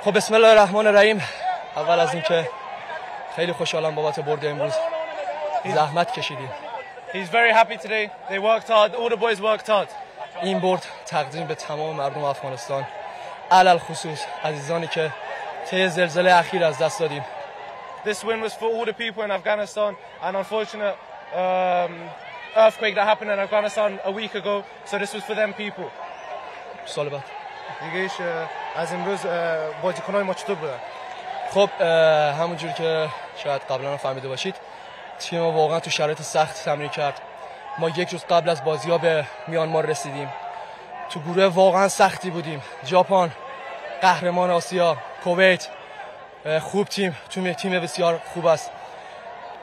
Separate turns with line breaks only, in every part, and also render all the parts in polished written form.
خب بسم الله الرحمن الرحیم. اول از اینکه خیلی خوشحالم بابت برد امروز. زحمت کشیدیم.
He's very happy today. They worked hard. All the boys worked hard.
این برد تقدیم به تمام مردم افغانستان، علل خصوص عزیزانی که طی زلزله اخیر از دست دادیم.
This win was for all the people in Afghanistan. An unfortunate earthquake that happened in Afghanistan a week ago. So this was for them people.
سال بعد
دیگهش از امروز بازیکن‌های ما چطور بودن؟
خب همونجوری که شاید قبلا فهمیده باشید، تیم ما واقعا تو شرایط سخت تمرین کرد. ما یک روز قبل از بازی‌ها به میانمار رسیدیم. تو گروه واقعا سختی بودیم. ژاپن قهرمان آسیا، کویت خوب تیم بسیار خوب است.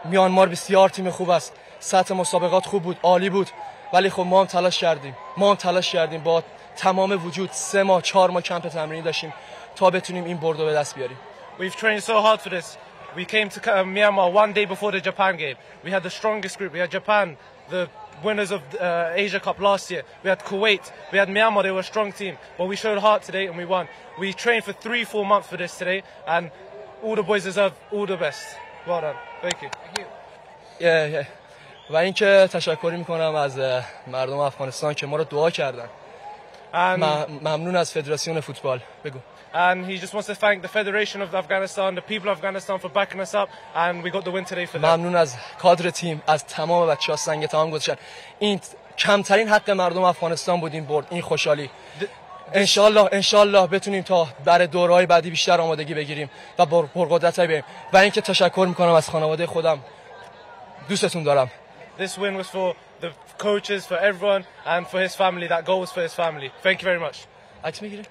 میانمار بسیار تیم خوب است. سطح مسابقات خوب بود، عالی بود. ولی خب ما هم تلاش کردیم با تمام وجود. 3 ماه 4 ماه کمپ تمرینی داشتیم تا بتونیم این برد رو به دست بیاریم.
We've trained so hard for this. We came to Myanmar one day before the Japan game. We had the strongest group. We had Japan, the winners of Asia Cup last year. We had Kuwait. We had Myanmar. They were a strong team. But we showed heart today and we won. We trained for 3-4 months for this today, and all the boys deserve all the best. Well done. Thank you.
و اینکه تشکر میکنم از مردم افغانستان که ما رو دعا کردن. ممنون از فدراسیون فوتبال. بگو.
And he just wants to thank the Federation of Afghanistan, the people of Afghanistan for backing us up, and we got the win today for them.
ممنون از کادر تیم، از تمام بچه‌ها سنگ تمام گذاشتن. این کمترین حق مردم افغانستان بود این برد، این خوشحالی. انشالله بتونیم تا برای دوره‌های بعدی بیشتر آمادگی بگیریم و پرقدرت‌تر بریم. و اینکه تشکر میکنم از خانواده خودم. دوستتون دارم.
This win was for the coaches, for everyone, and for his family. That goal was for his family. Thank you very much.
عکس میگیریم؟